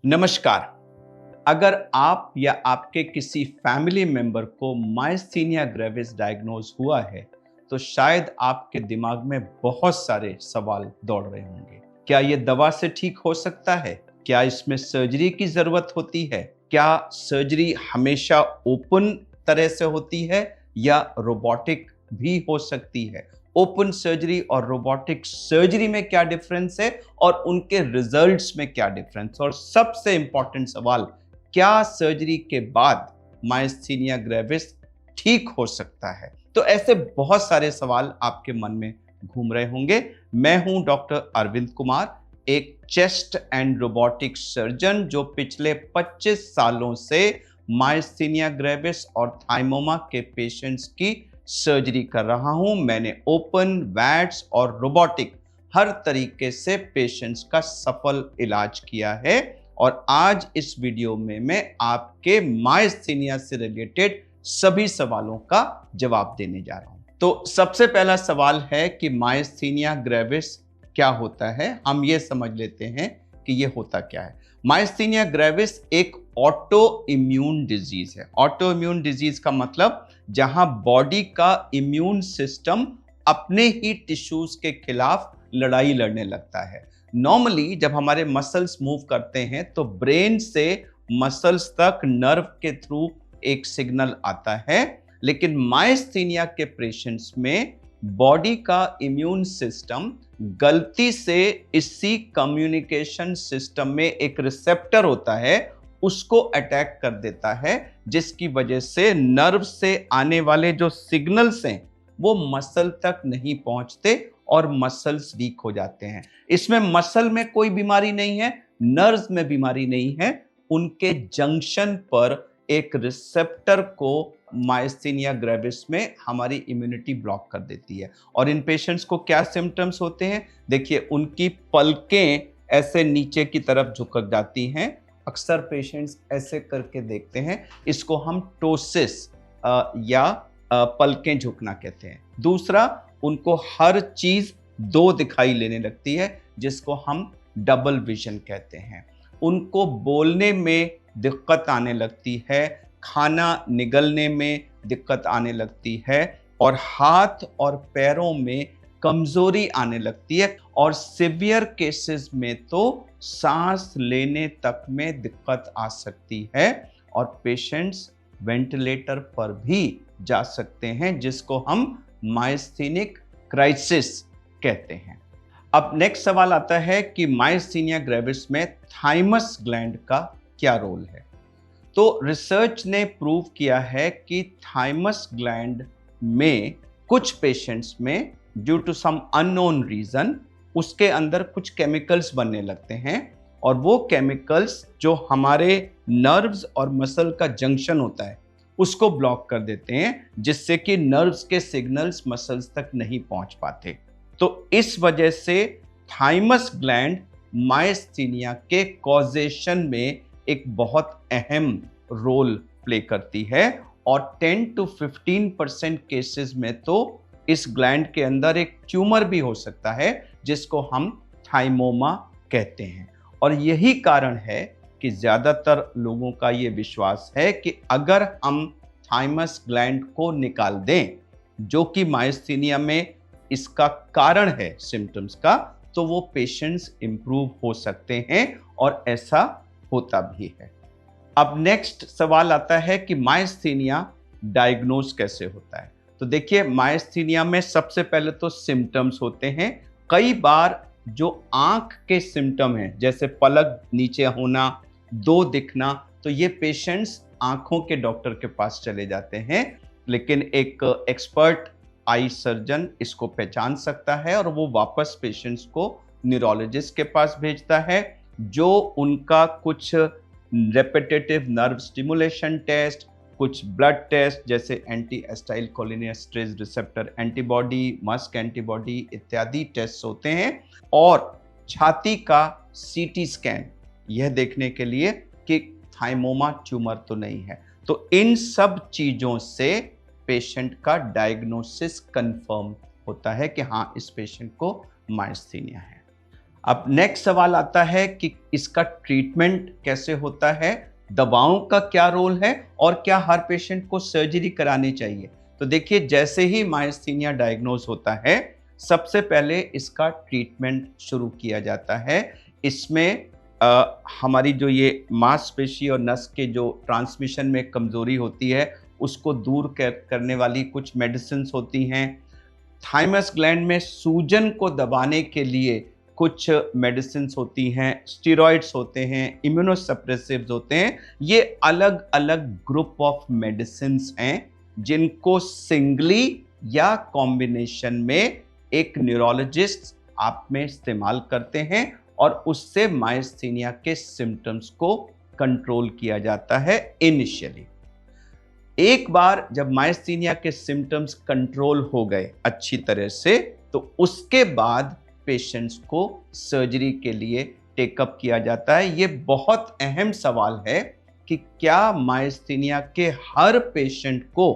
नमस्कार। अगर आप या आपके किसी फैमिली मेंबर को मायस्थीनिया ग्रेविस डायग्नोज हुआ है, तो शायद आपके दिमाग में बहुत सारे सवाल दौड़ रहे होंगे। क्या ये दवा से ठीक हो सकता है? क्या इसमें सर्जरी की जरूरत होती है? क्या सर्जरी हमेशा ओपन तरह से होती है या रोबोटिक भी हो सकती है? ओपन सर्जरी और रोबोटिक सर्जरी में क्या डिफरेंस है और उनके रिजल्ट्स में क्या डिफरेंस? और सबसे इंपॉर्टेंट सवाल, क्या सर्जरी के बाद मायस्थीनिया ग्रेविस ठीक हो सकता है? तो ऐसे बहुत सारे सवाल आपके मन में घूम रहे होंगे। मैं हूं डॉक्टर अरविंद कुमार, एक चेस्ट एंड रोबोटिक सर्जन जो पिछले 25 सालों से मायस्थीनिया ग्रेविस और थाइमोमा के पेशेंट्स की सर्जरी कर रहा हूं। मैंने ओपन, वैट्स और रोबोटिक हर तरीके से पेशेंट्स का सफल इलाज किया है और आज इस वीडियो में मैं आपके मायस्थीनिया से रिलेटेड सभी सवालों का जवाब देने जा रहा हूं। तो सबसे पहला सवाल है कि मायस्थीनिया ग्रेविस क्या होता है। हम ये समझ लेते हैं कि ये होता क्या है। मायस्थीनिया ग्रेविस एक ऑटो इम्यून डिजीज है। ऑटो इम्यून डिजीज का मतलब जहां बॉडी का इम्यून सिस्टम अपने ही टिश्यूज के खिलाफ लड़ाई लड़ने लगता है। नॉर्मली जब हमारे मसल्स मूव करते हैं तो ब्रेन से मसल्स तक नर्व के थ्रू एक सिग्नल आता है, लेकिन मायस्थीनिया के पेशेंट्स में बॉडी का इम्यून सिस्टम गलती से इसी कम्युनिकेशन सिस्टम में एक रिसेप्टर होता है, उसको अटैक कर देता है, जिसकी वजह से नर्व से आने वाले जो सिग्नल्स हैं वो मसल तक नहीं पहुंचते और मसल्स वीक हो जाते हैं। इसमें मसल में कोई बीमारी नहीं है, नर्व्स में बीमारी नहीं है, उनके जंक्शन पर एक रिसेप्टर को मायस्थीनिया ग्रेविस में हमारी इम्यूनिटी ब्लॉक कर देती है। और इन पेशेंट्स को क्या सिम्टम्स होते हैं? देखिए, उनकी पलकें ऐसे नीचे की तरफ झुक जाती हैं। अक्सर पेशेंट्स ऐसे करके देखते हैं, इसको हम टोसिस या पलकें झुकना कहते हैं। दूसरा, उनको हर चीज दो दिखाई लेने लगती है, जिसको हम डबल विजन कहते हैं। उनको बोलने में दिक्कत आने लगती है, खाना निगलने में दिक्कत आने लगती है और हाथ और पैरों में कमजोरी आने लगती है और सिवियर केसेस में तो सांस लेने तक में दिक्कत आ सकती है और पेशेंट्स वेंटिलेटर पर भी जा सकते हैं, जिसको हम मायस्थीनिक क्राइसिस कहते हैं। अब नेक्स्ट सवाल आता है कि मायस्थीनिया ग्रेविस में थाइमस ग्लैंड का क्या रोल है। तो रिसर्च ने प्रूव किया है कि थाइमस ग्लैंड में कुछ पेशेंट्स में due to some unknown reason उसके अंदर कुछ केमिकल्स बनने लगते हैं और वो केमिकल्स जो हमारे नर्व्स और मसल का जंक्शन होता है उसको ब्लॉक कर देते हैं, जिससे कि नर्व्स के सिग्नल्स मसल्स तक नहीं पहुंच पाते। तो इस वजह से थाइमस ग्लैंड मायस्थीनिया के कॉजेशन में एक बहुत अहम रोल प्ले करती है और 10 to 15% केसेस में तो इस ग्लैंड के अंदर एक ट्यूमर भी हो सकता है, जिसको हम थाइमोमा कहते हैं। और यही कारण है कि ज्यादातर लोगों का ये विश्वास है कि अगर हम थाइमस ग्लैंड को निकाल दें, जो कि मायस्थीनिया में इसका कारण है सिम्टम्स का, तो वो पेशेंट्स इंप्रूव हो सकते हैं और ऐसा होता भी है। अब नेक्स्ट सवाल आता है कि मायस्थीनिया डायग्नोज कैसे होता है। तो देखिए, मायस्थीनिया में सबसे पहले तो सिम्टम्स होते हैं। कई बार जो आंख के सिम्टम हैं, जैसे पलक नीचे होना, दो दिखना, तो ये पेशेंट्स आंखों के डॉक्टर के पास चले जाते हैं, लेकिन एक एक्सपर्ट आई सर्जन इसको पहचान सकता है और वो वापस पेशेंट्स को न्यूरोलॉजिस्ट के पास भेजता है, जो उनका कुछ रेपिटेटिव नर्व स्टिमुलेशन टेस्ट, कुछ ब्लड टेस्ट जैसे anti acetylcholinesterase receptor antibody, MuSK antibody इत्यादि टेस्ट होते हैं, और छाती का सीटी स्कैन, यह देखने के लिए कि थाइमोमा ट्यूमर तो नहीं है। तो इन सब चीजों से पेशेंट का डायग्नोसिस कंफर्म होता है कि हाँ, इस पेशेंट को मायस्थीनिया है। अब नेक्स्ट सवाल आता है कि इसका ट्रीटमेंट कैसे होता है, दवाओं का क्या रोल है और क्या हर पेशेंट को सर्जरी करानी चाहिए। तो देखिए, जैसे ही मायस्थीनिया डायग्नोज होता है, सबसे पहले इसका ट्रीटमेंट शुरू किया जाता है। इसमें हमारी जो ये मांसपेशी और नस के जो ट्रांसमिशन में कमजोरी होती है उसको दूर करने वाली कुछ मेडिसिन होती हैं। थाइमस ग्लैंड में सूजन को दबाने के लिए कुछ मेडिसिन होती हैं, स्टेरॉइड्स होते हैं, इम्यूनोसप्रेसिव्स होते हैं। ये अलग अलग ग्रुप ऑफ मेडिसिन हैं जिनको सिंगली या कॉम्बिनेशन में एक न्यूरोलॉजिस्ट आप में इस्तेमाल करते हैं और उससे मायस्थीनिया के सिम्टम्स को कंट्रोल किया जाता है इनिशियली। एक बार जब मायस्थीनिया के सिम्टम्स कंट्रोल हो गए अच्छी तरह से, तो उसके बाद पेशेंट्स को सर्जरी के लिए टेकअप किया जाता है। ये बहुत अहम सवाल है कि क्या मायस्थीनिया के हर पेशेंट को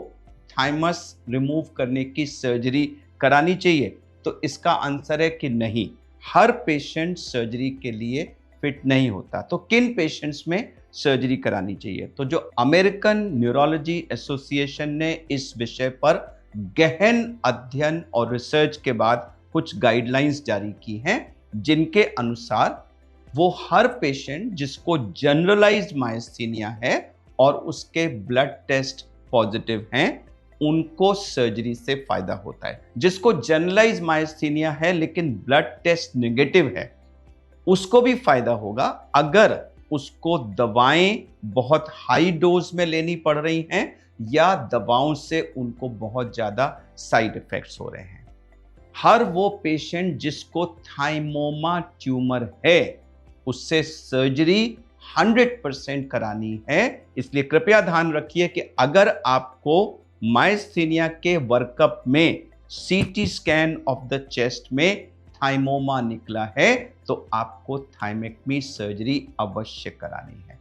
थाइमस रिमूव करने की सर्जरी करानी चाहिए। तो इसका आंसर है कि नहीं, हर पेशेंट सर्जरी के लिए फिट नहीं होता। तो किन पेशेंट्स में सर्जरी करानी चाहिए? तो जो अमेरिकन न्यूरोलॉजी एसोसिएशन ने इस विषय पर गहन अध्ययन और रिसर्च के बाद कुछ गाइडलाइंस जारी की हैं, जिनके अनुसार वो हर पेशेंट जिसको जनरलाइज्ड मायस्थीनिया है और उसके ब्लड टेस्ट पॉजिटिव हैं, उनको सर्जरी से फायदा होता है। जिसको जनरलाइज्ड मायस्थीनिया है लेकिन ब्लड टेस्ट नेगेटिव है, उसको भी फायदा होगा अगर उसको दवाएं बहुत हाई डोज में लेनी पड़ रही हैं या दवाओं से उनको बहुत ज्यादा साइड इफेक्ट्स हो रहे हैं। हर वो पेशेंट जिसको थाइमोमा ट्यूमर है, उससे सर्जरी 100% करानी है। इसलिए कृपया ध्यान रखिए कि अगर आपको मायस्थीनिया के वर्कअप में CT scan of the chest में थाइमोमा निकला है, तो आपको थाइमेक्टमी सर्जरी अवश्य करानी है।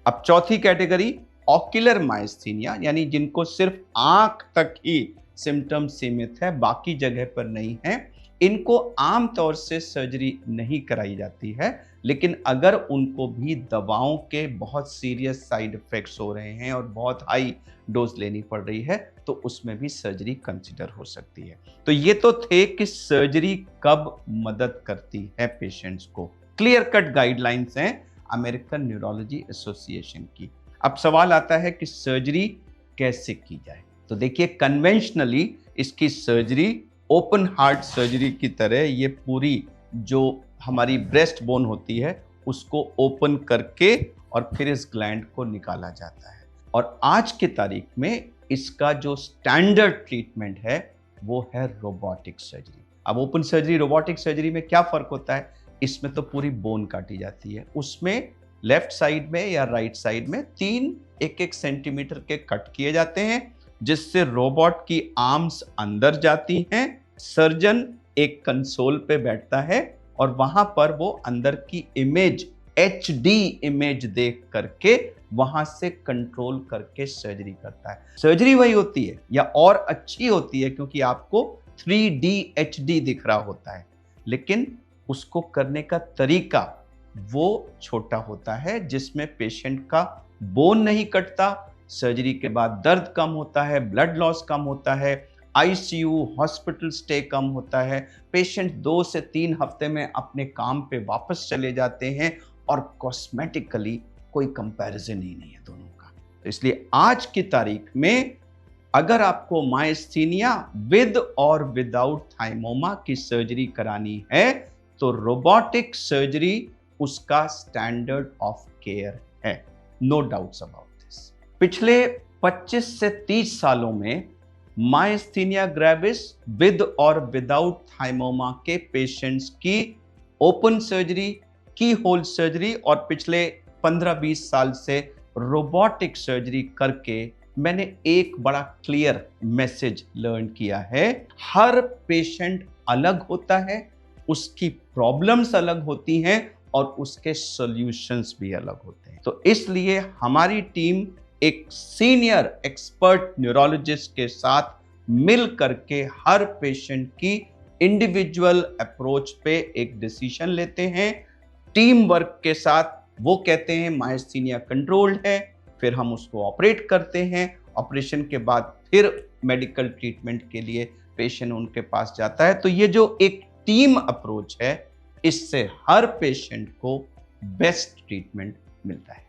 अब चौथी कैटेगरी ऑक्यूलर मायस्थीनिया, यानी जिनको सिर्फ आंख तक ही सिम्टम सीमित है, बाकी जगह पर नहीं है। इनको आमतौर से सर्जरी नहीं कराई जाती है, लेकिन अगर उनको भी दवाओं के बहुत सीरियस साइड इफेक्ट्स हो रहे हैं और बहुत हाई डोज लेनी पड़ रही है, तो उसमें भी सर्जरी कंसिडर हो सकती है। तो ये तो थे कि सर्जरी कब मदद करती है पेशेंट्स को। क्लियर कट गाइडलाइंस हैं अमेरिकन न्यूरोलॉजी एसोसिएशन की। अब सवाल आता है कि सर्जरी कैसे की जाए। तो देखिए, कन्वेंशनली इसकी सर्जरी ओपन हार्ट सर्जरी की तरह ये पूरी जो हमारी ब्रेस्ट बोन होती है उसको ओपन करके और फिर इस ग्लैंड को निकाला जाता है। और आज की तारीख में इसका जो स्टैंडर्ड ट्रीटमेंट है वो है रोबोटिक सर्जरी। अब ओपन सर्जरी रोबोटिक सर्जरी में क्या फर्क होता है? इसमें तो पूरी बोन काटी जाती है, उसमें लेफ्ट साइड में या राइट साइड में 3 1-1 सेंटीमीटर के कट किए जाते हैं, जिससे रोबोट की आर्म्स अंदर जाती हैं। सर्जन एक कंसोल पे बैठता है और वहां पर वो अंदर की इमेज HD इमेज देख करके वहां से कंट्रोल करके सर्जरी करता है। सर्जरी वही होती है या और अच्छी होती है क्योंकि आपको 3D HD दिख रहा होता है, लेकिन उसको करने का तरीका वो छोटा होता है, जिसमें पेशेंट का बोन नहीं कटता, सर्जरी के बाद दर्द कम होता है, ब्लड लॉस कम होता है, ICU हॉस्पिटल स्टे कम होता है, पेशेंट 2 से 3 हफ्ते में अपने काम पे वापस चले जाते हैं और कॉस्मेटिकली कोई कंपैरिजन ही नहीं है दोनों का। तो इसलिए आज की तारीख में अगर आपको मायस्थीनिया विद और विदाउट थाइमोमा की सर्जरी करानी है, तो रोबोटिक सर्जरी उसका स्टैंडर्ड ऑफ केयर है, नो डाउट्स अबाउट दिस। पिछले 25 से 30 सालों में मायस्थीनिया ग्रेविस विद और विदाउट थाइमोमा के पेशेंट्स की ओपन सर्जरी, की होल सर्जरी और पिछले 15-20 साल से रोबोटिक सर्जरी करके मैंने एक बड़ा क्लियर मैसेज लर्न किया है। हर पेशेंट अलग होता है, उसकी प्रॉब्लम्स अलग होती हैं और उसके सॉल्यूशंस भी अलग होते हैं। तो इसलिए हमारी टीम एक सीनियर एक्सपर्ट न्यूरोलॉजिस्ट के साथ मिल करके हर पेशेंट की इंडिविजुअल अप्रोच पे एक डिसीजन लेते हैं, टीम वर्क के साथ। वो कहते हैं मायस्थीनिया कंट्रोल्ड है, फिर हम उसको ऑपरेट करते हैं। ऑपरेशन के बाद फिर मेडिकल ट्रीटमेंट के लिए पेशेंट उनके पास जाता है। तो ये जो एक टीम अप्रोच है, इससे हर पेशेंट को बेस्ट ट्रीटमेंट मिलता है।